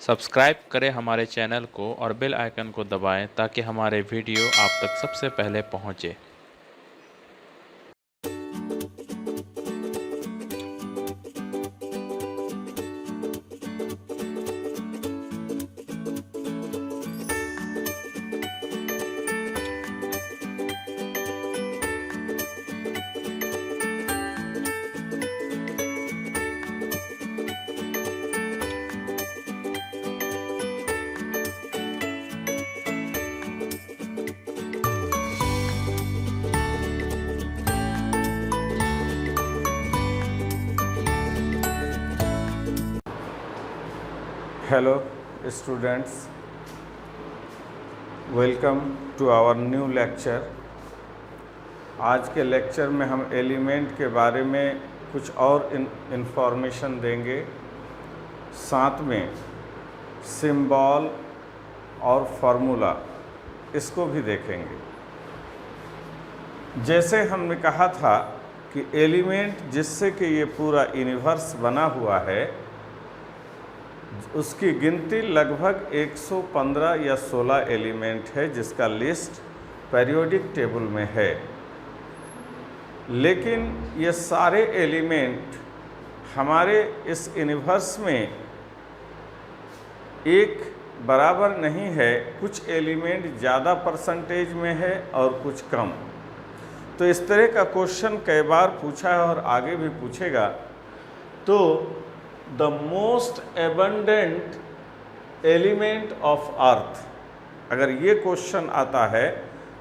Subscribe करें हमारे channel को और बेल आइकन को दबाएं ताकि हमारे वीडियो आप तक सबसे पहले पहुंचे। Hello students, welcome to our new lecture. आज के लेक्चर में हम एलिमेंट के बारे में कुछ और इंफॉर्मेशन देंगे, साथ में सिंबल और फार्मूला इसको भी देखेंगे। जैसे हमने कहा था कि एलिमेंट जिससे कि ये पूरा यूनिवर्स बना हुआ है उसकी गिनती लगभग 115 या 16 एलिमेंट है, जिसका लिस्ट पीरियोडिक टेबल में है। लेकिन ये सारे एलिमेंट हमारे इस यूनिवर्स में एक बराबर नहीं है, कुछ एलिमेंट ज़्यादा परसेंटेज में है और कुछ कम। तो इस तरह का क्वेश्चन कई बार पूछा है और आगे भी पूछेगा। तो the most abundant element of earth, अगर ये क्वेश्चन आता है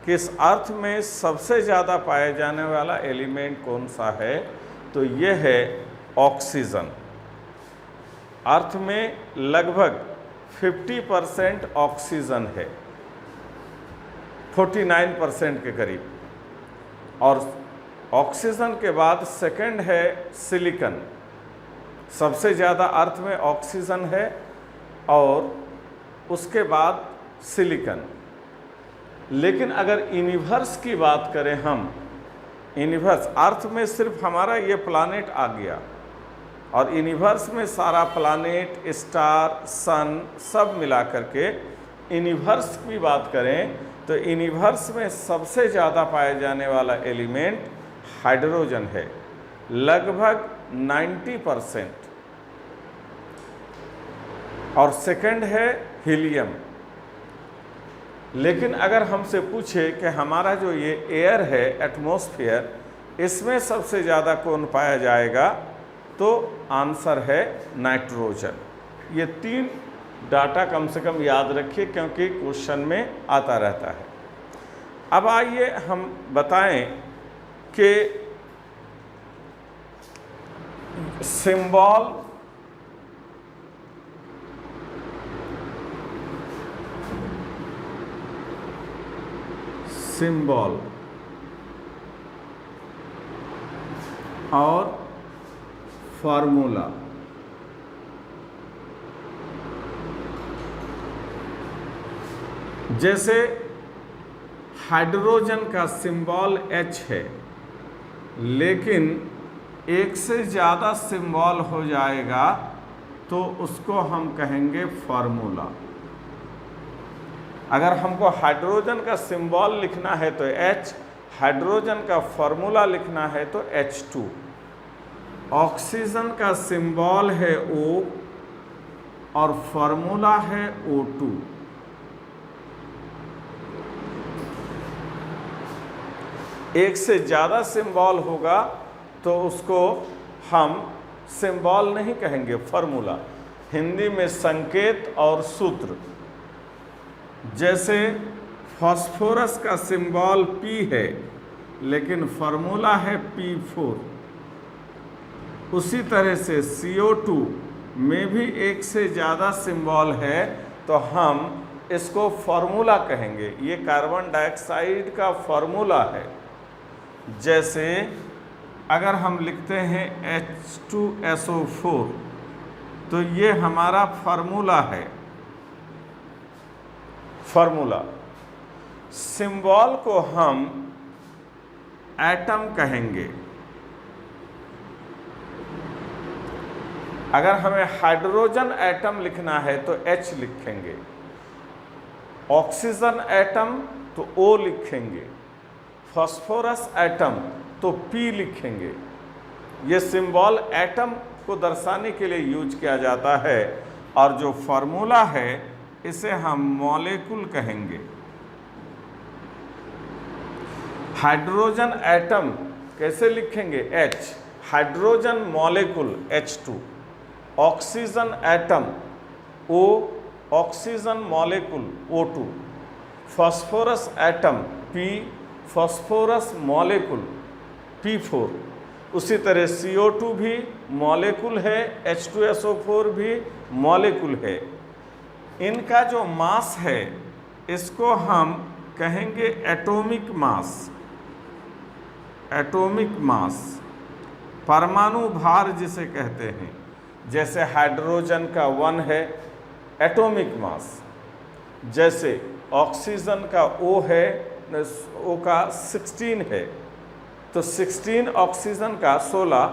कि इस अर्थ में सबसे ज़्यादा पाया जाने वाला एलिमेंट कौन सा है, तो ये है ऑक्सीजन। अर्थ में लगभग 50% ऑक्सीजन है, 49% के करीब। और ऑक्सीजन के बाद सेकंड है सिलिकॉन। सबसे ज़्यादा अर्थ में ऑक्सीजन है और उसके बाद सिलिकॉन। लेकिन अगर यूनिवर्स की बात करें हम, यूनिवर्स अर्थ में सिर्फ हमारा ये प्लानेट आ गया और यूनिवर्स में सारा प्लानेट, स्टार, सन सब मिला करके यूनिवर्स की बात करें तो यूनिवर्स में सबसे ज़्यादा पाया जाने वाला एलिमेंट हाइड्रोजन है, लगभग 90%। और सेकंड है हीलियम। लेकिन अगर हमसे पूछे कि हमारा जो ये एयर है, एटमॉस्फेयर, इसमें सबसे ज़्यादा कौन पाया जाएगा, तो आंसर है नाइट्रोजन। ये 3 डाटा कम से कम याद रखिए क्योंकि क्वेश्चन में आता रहता है। अब आइए हम बताएं कि सिंबल और फार्मूला। जैसे हाइड्रोजन का सिंबल H है, लेकिन एक से ज़्यादा सिंबल हो जाएगा तो उसको हम कहेंगे फार्मूला। अगर हमको हाइड्रोजन का सिंबल लिखना है तो H, हाइड्रोजन का फार्मूला लिखना है तो H2। ऑक्सीजन का सिंबल है O और फार्मूला है O2। एक से ज़्यादा सिंबल होगा तो उसको हम सिंबल नहीं कहेंगे, फार्मूला। हिंदी में संकेत और सूत्र। जैसे फास्फोरस का सिंबल P है लेकिन फार्मूला है P4। उसी तरह से CO2 में भी एक से ज़्यादा सिंबल है तो हम इसको फार्मूला कहेंगे। ये कार्बन डाइऑक्साइड का फार्मूला है। जैसे अगर हम लिखते हैं H2SO4 तो ये हमारा फार्मूला है। फार्मूला सिंबल को हम एटम कहेंगे। अगर हमें हाइड्रोजन एटम लिखना है तो H लिखेंगे, ऑक्सीजन एटम तो O लिखेंगे, फास्फोरस एटम तो P लिखेंगे। ये सिंबल एटम को दर्शाने के लिए यूज किया जाता है और जो फार्मूला है इसे हम मॉलिक्यूल कहेंगे। हाइड्रोजन एटम कैसे लिखेंगे? H, hydrogen molecule H2, oxygen atom O, oxygen molecule O2, phosphorus atom P, phosphorus molecule P4। उसी तरह CO2 भी मॉलिक्यूल है, H2SO4 भी मॉलिक्यूल है। इनका जो मास है इसको हम कहेंगे एटॉमिक मास। एटॉमिक मास, परमाणु भार जिसे कहते हैं। जैसे हाइड्रोजन का 1 है एटॉमिक मास, जैसे ऑक्सीजन का O है, O का 16 है, तो 16 ऑक्सीजन का 16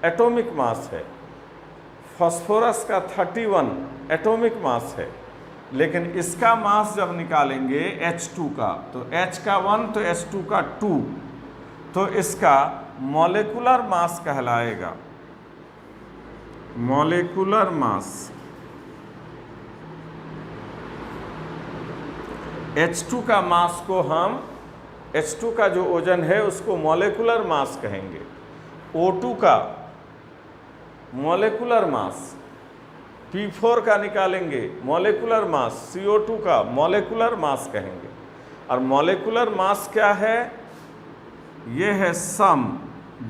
एटॉमिक मास है। फास्फोरस का 31 एटॉमिक मास है। लेकिन इसका मास जब निकालेंगे H2 का, तो H का 1 तो H2 का 2, तो इसका मॉलिक्यूलर मास कहलाएगा। मॉलिक्यूलर मास H2 का मास को हम, H2 का जो ओजन है उसको मॉलिक्यूलर मास कहेंगे। O2 का मॉलिक्यूलर मास, P4 का निकालेंगे मॉलिक्यूलर मास, CO2 का मॉलिक्यूलर मास कहेंगे। और मॉलिक्यूलर मास क्या है? ये है सम,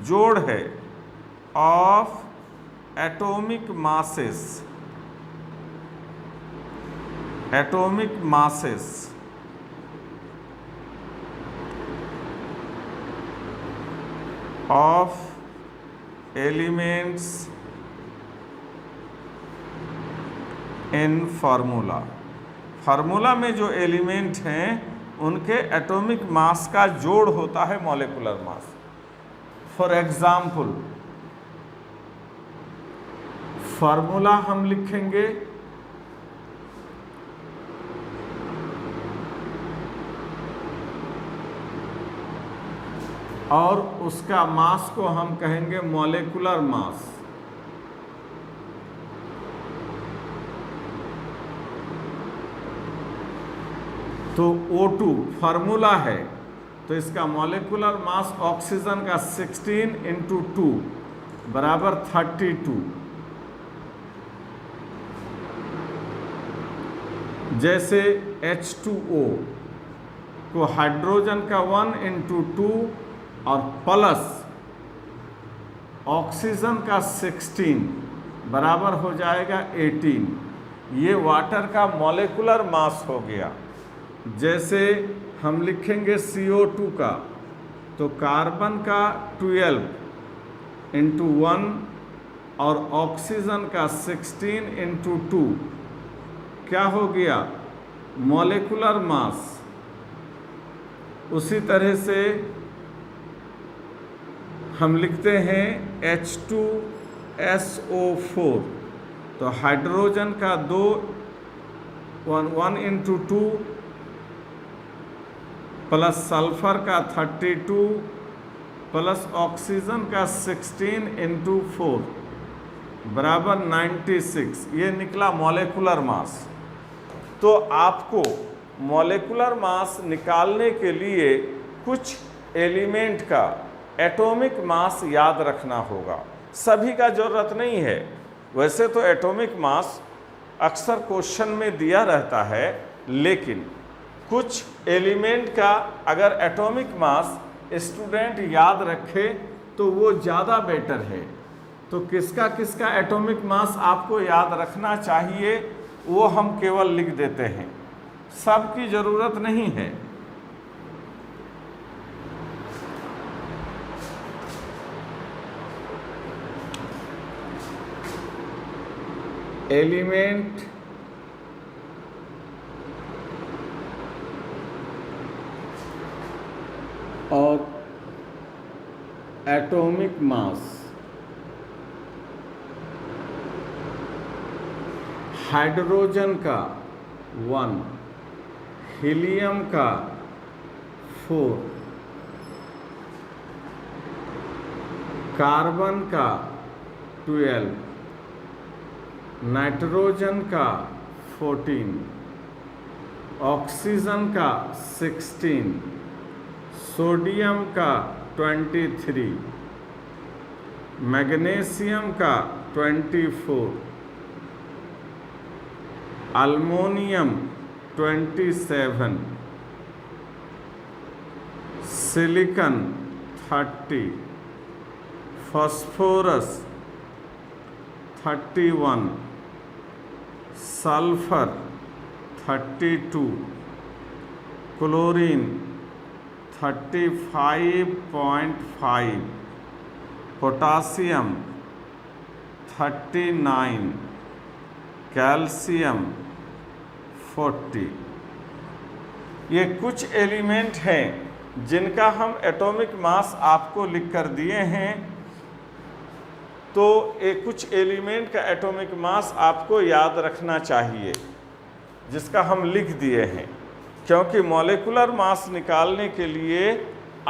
जोड़ है, of atomic masses, atomic masses of elements in formula. Formula में जो एलिमेंट हैं उनके एटॉमिक मास का जोड़ होता है molecular mass. For example formula हम लिखेंगे और उसका मास को हम कहेंगे मॉलिक्यूलर मास। तो O2 फार्मूला है, तो इसका मॉलिक्यूलर मास ऑक्सीजन का 16 × 2 बराबर 32। जैसे H2O को हाइड्रोजन का 1 × 2 और प्लस ऑक्सीजन का 16 बराबर हो जाएगा 18। ये वाटर का मॉलिक्यूलर मास हो गया। जैसे हम लिखेंगे CO2 का, तो कार्बन का 12 × 1 और ऑक्सीजन का 16 × 2 क्या हो गया? Molecular mass. उसी तरह से हम लिखते हैं H2SO4, तो हाइड्रोजन का 1 × 2 प्लस सल्फर का 32 प्लस ऑक्सीजन का 16 × 4 बराबर 96। ये निकला मॉलिक्यूलर मास। तो आपको मॉलिक्यूलर मास निकालने के लिए कुछ एलिमेंट का एटॉमिक मास याद रखना होगा। सभी का ज़रूरत नहीं है। वैसे तो एटॉमिक मास अक्सर क्वेश्चन में दिया रहता है, लेकिन कुछ एलिमेंट का अगर एटॉमिक मास स्टूडेंट याद रखे तो वो ज़्यादा बेटर है। तो किसका किसका एटॉमिक मास आपको याद रखना चाहिए वो हम केवल लिख देते हैं, सबकी ज़रूरत नहीं है। एलिमेंट और एटॉमिक मास। हाइड्रोजन का 1, हीलियम का 4, कार्बन का 12, नाइट्रोजन का 14, ऑक्सीजन का 16, सोडियम का 23, मैग्नीशियम का 24, aluminium 27, silicon 30, phosphorus 31, sulphur 32, chlorine 35.5, potassium 39, calcium 40। ये कुछ एलिमेंट हैं जिनका हम एटॉमिक मास आपको लिख कर दिए हैं। तो ये कुछ एलिमेंट का एटॉमिक मास आपको याद रखना चाहिए, जिसका हम लिख दिए हैं, क्योंकि मॉलिक्यूलर मास निकालने के लिए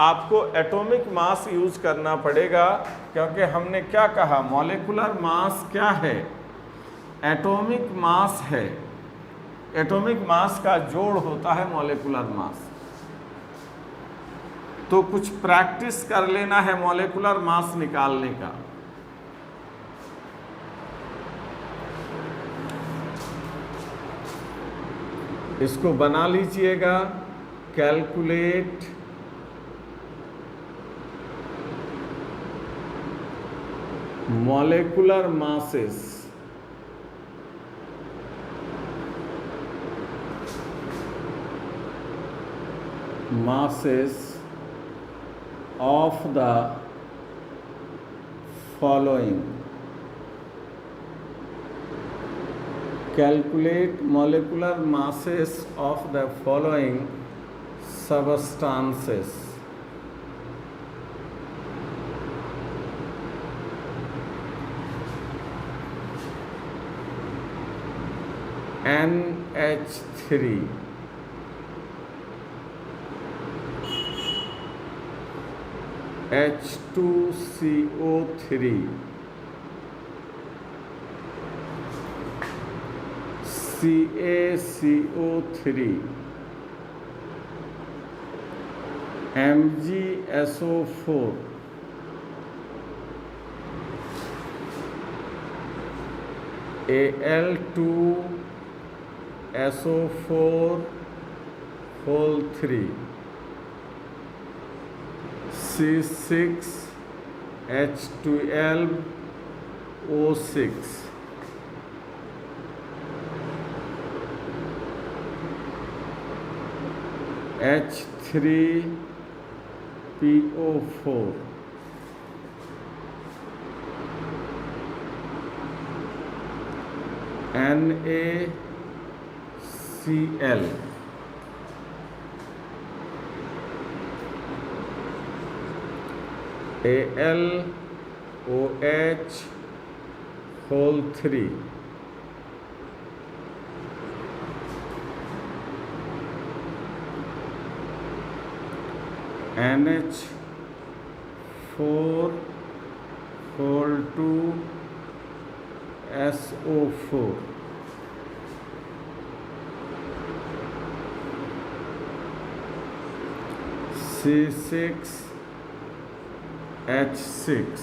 आपको एटॉमिक मास यूज करना पड़ेगा। क्योंकि हमने क्या कहा, मॉलिक्यूलर मास क्या है? एटॉमिक मास है। एटॉमिक मास का जोड़ होता है मॉलिक्यूलर मास। तो कुछ प्रैक्टिस कर लेना है मॉलिक्यूलर मास निकालने का। इसको बना लीजिएगा। Calculate molecular masses of the following. Calculate molecular masses of the following substances. NH3, H2CO3, CaCO3, MgSO4, Al2SO4 whole 3, C6H12O6, H3PO4, NaCl, AlOH whole 3, NH4 whole 2 SO4, C6H6,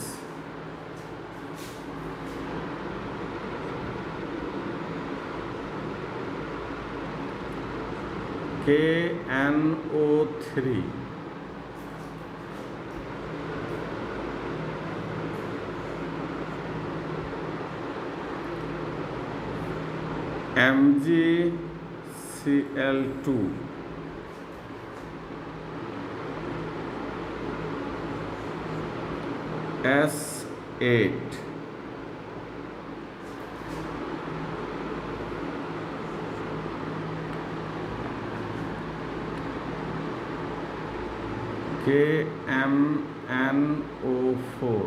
KNO3, MgCl2, S8, KMNO4,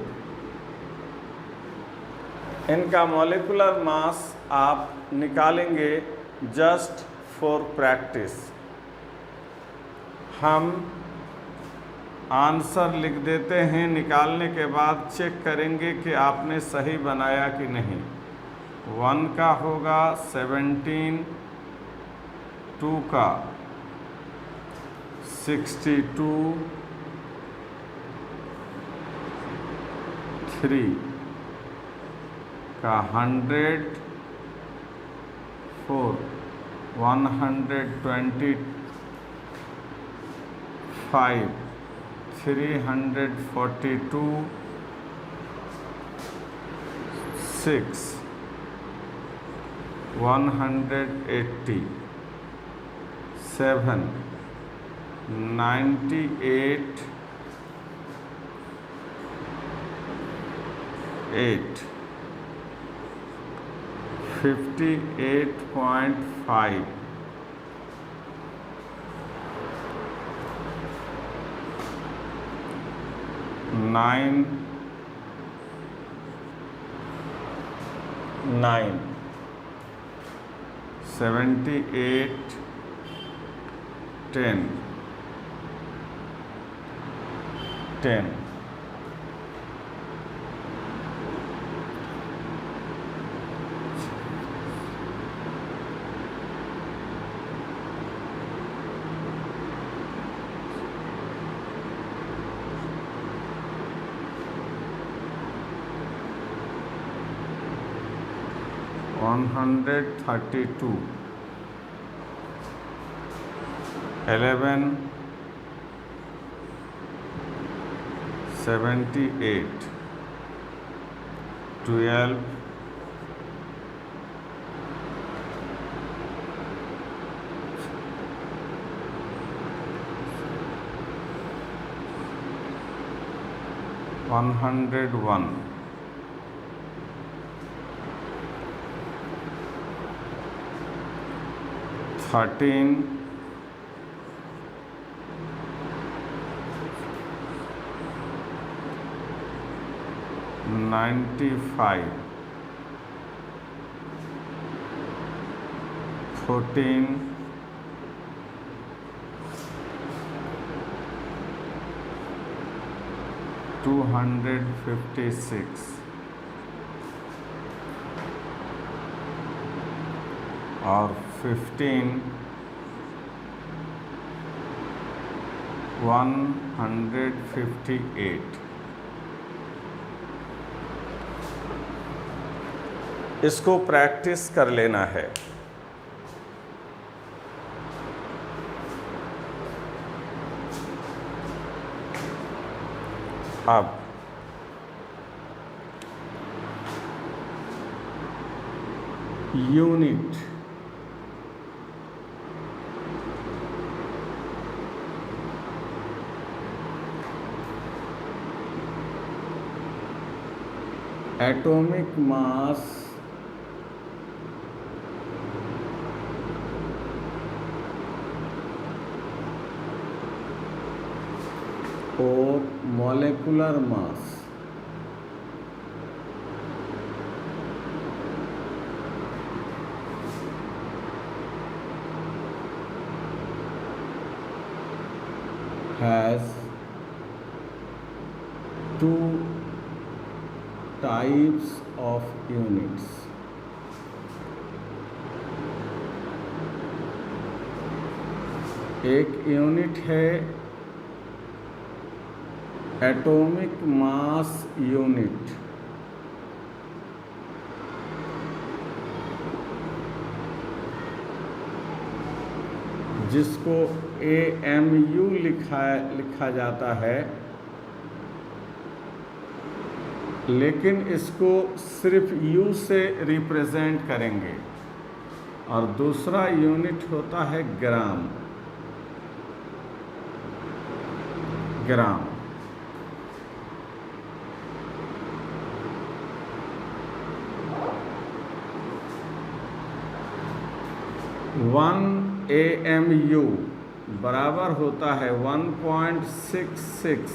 इनका molecular mass आप निकालेंगे just for practice. हम answer लिख देते हैं, निकालने के बाद चेक करेंगे कि आपने सही बनाया कि नहीं। 1 का होगा 17, 2 का 62, 3 का 100, 4 125, 342, 6 180, 7 98, 8 58.5, 9 78, 10 132, 11 78, 12 101, 13 95, 14 256 और 15 158। इसको प्रैक्टिस कर लेना है। अब यूनिट, एटॉमिक मास, और molecular mass. has two types of units. एक यूनिट है एटॉमिक मास यूनिट, जिसको AMU लिखा जाता है, लेकिन इसको सिर्फ U से रिप्रेजेंट करेंगे। और दूसरा यूनिट होता है ग्राम। ग्राम 1 AMU बराबर होता है 1.66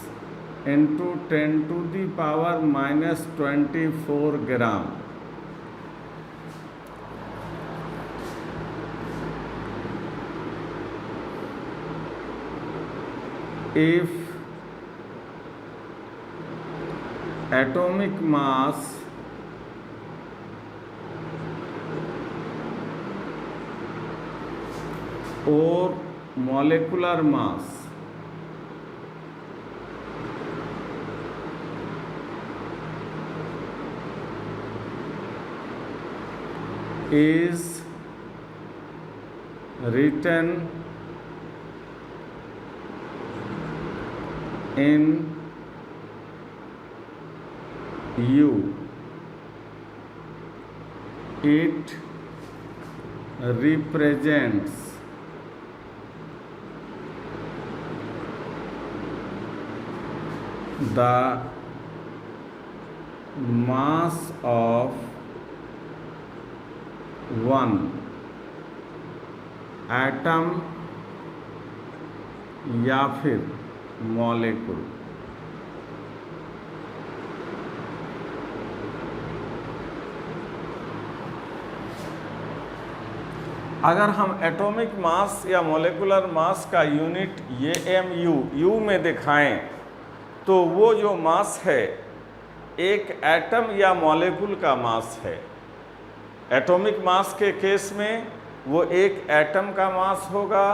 × 10⁻⁻⁴ ग्राम। if atomic mass or molecular mass is written in U, it represents the mass of one atom या फिर मॉलिक्यूल। अगर हम एटॉमिक मास या मॉलिक्यूलर मास का यूनिट ये यू में दिखाएं तो वो जो मास है एक एटम या मॉलिक्यूल का मास है। एटॉमिक मास के केस में वो एक एटम का मास होगा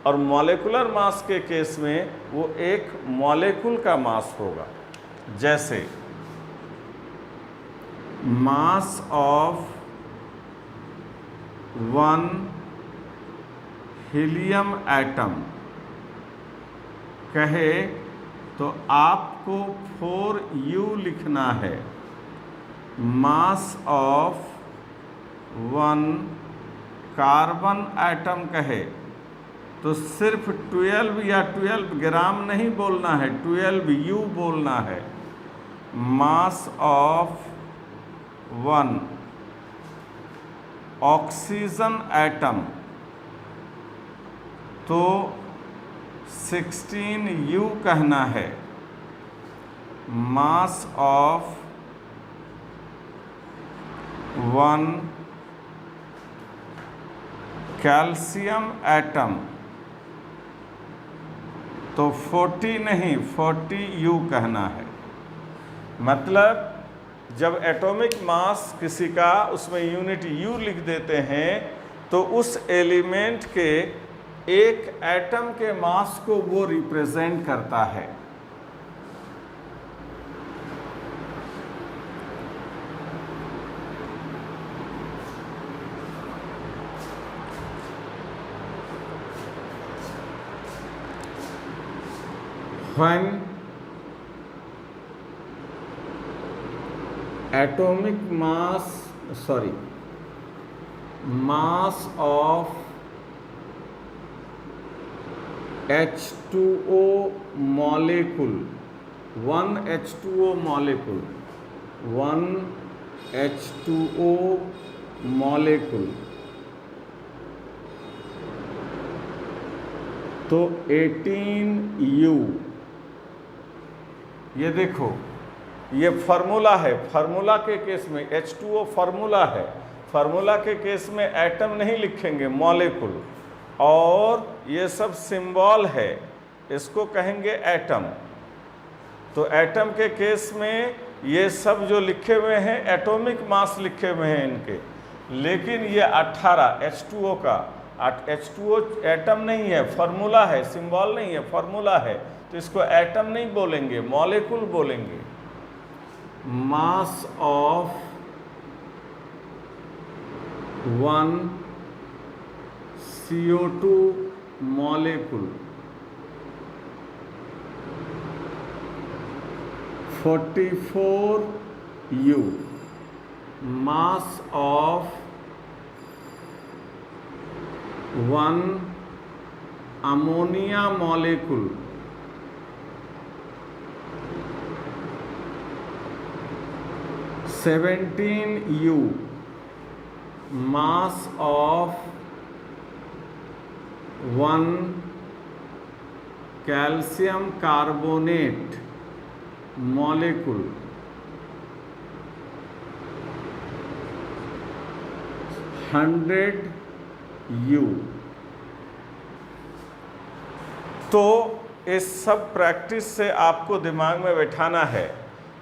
और मॉलिक्यूलर मास के केस में वो एक मॉलिक्यूल का मास होगा। जैसे mass of one helium atom कहे तो आपको 4U लिखना है। Mass of one carbon atom कहे तो सिर्फ 12 या 12 ग्राम नहीं बोलना है, 12U बोलना है। Mass of one oxygen atom तो 16U कहना है। Mass of one calcium atom तो 40 नहीं 40U कहना है। मतलब जब एटॉमिक मास किसी का उसमें यूनिट U लिख देते हैं तो उस एलिमेंट के एक एटम के मास को वो रिप्रेजेंट करता है। When atomic mass of H2O molecule, one H2O molecule तो 18U। ये देखो ये फार्मूला है। फार्मूला के केस में H2O फार्मूला है, फार्मूला के केस में एटम नहीं लिखेंगे, मॉलिक्यूल। और ये सब सिंबल है, इसको कहेंगे एटम। तो एटम के केस में ये सब जो लिखे हुए हैं एटॉमिक मास लिखे हुए हैं इनके, लेकिन ये 18 H2O का H2O एटम नहीं है, फार्मूला है, सिंबल नहीं है, फार्मूला है। तो इसको एटम नहीं बोलेंगे, मॉलिक्यूल बोलेंगे। Mass of one CO2 molecule 44U। mass of one ammonia molecule 17U। mass of one calcium carbonate molecule 100U। तो इस सब प्रैक्टिस से आपको दिमाग में बैठाना है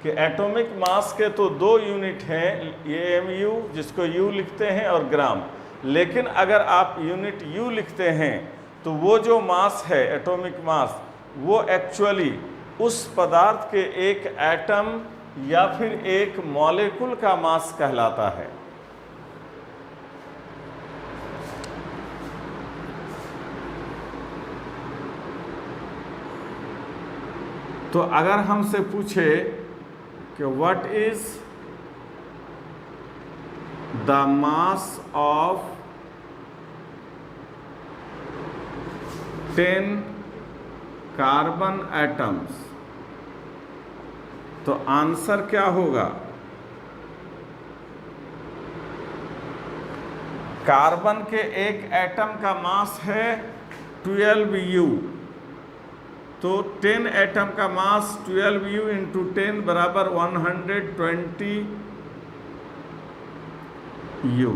कि एटॉमिक मास के तो 2 यूनिट हैं, AMU जिसको U लिखते हैं और ग्राम। लेकिन अगर आप यूनिट U लिखते हैं तो वो जो मास है एटॉमिक मास, वो एक्चुअली उस पदार्थ के एक एटम या फिर एक मॉलिक्यूल का मास कहलाता है। तो अगर हमसे पूछे कि what is the mass of 10 carbon atoms, तो आंसर क्या होगा? कार्बन के एक एटम का मास है 12U, तो 10 एटम का मास 12U इंटू 10 बराबर 120U।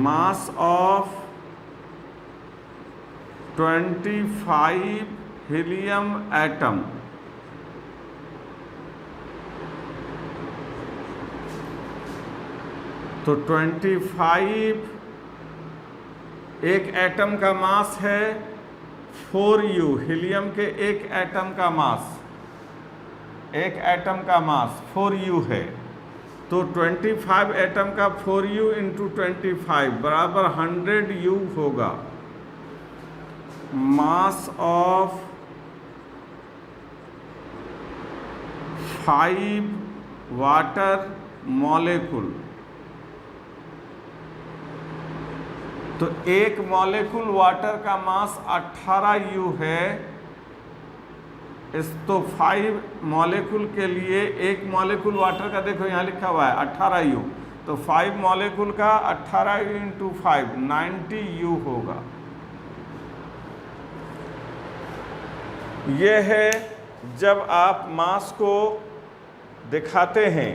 Mass of 25 helium atom, तो 25 एक एटम का मास है 4U, हीलियम के एक एटम का मास, एक एटम का मास 4U है, तो 25 एटम का 4U इंटू 25 बराबर 100U होगा। मास ऑफ 5 वाटर मॉलिक्यूल, तो एक मॉलिक्यूल वाटर का मास 18U है। इस तो 5 मॉलिक्यूल के लिए एक मॉलिक्यूल वाटर का देखो यहाँ लिखा हुआ है 18U, तो 5 मॉलिक्यूल का 18U इंटू 5 90U होगा। ये है जब आप मास को दिखाते हैं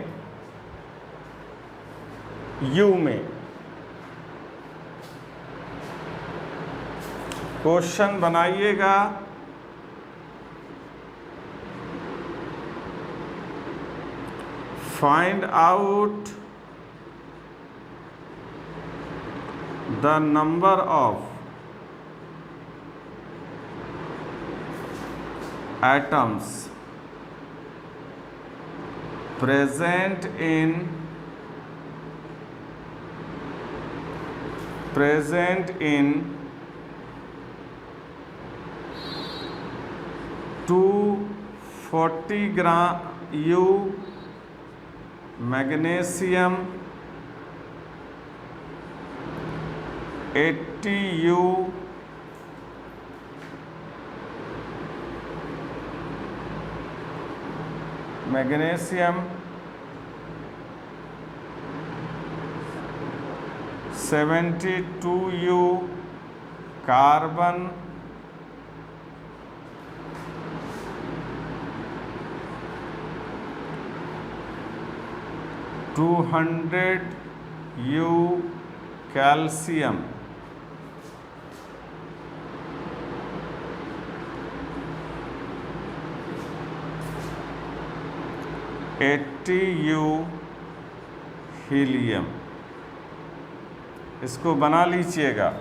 U में। क्वेश्चन बनाइएगा, find out the number of atoms present in 240 gram U magnesium, 80U magnesium, 72U carbon, 200U calcium, 80U helium. इसको बना लीजिएगा,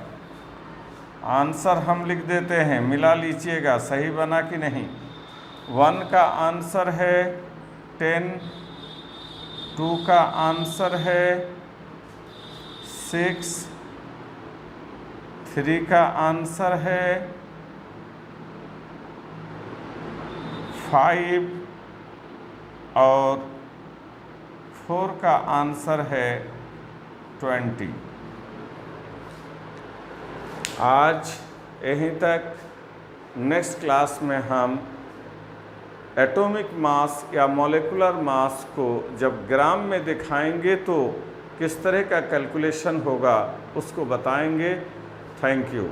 आंसर हम लिख देते हैं, मिला लीजिएगा सही बना कि नहीं। 1 का आंसर है 10, 2 का आंसर है 6, 3 का आंसर है 5 और 4 का आंसर है 20। आज यहीं तक। नेक्स्ट क्लास में हम एटॉमिक मास या मॉलिक्यूलर मास को जब ग्राम में दिखाएंगे तो किस तरह का कैलकुलेशन होगा उसको बताएंगे। Thank you.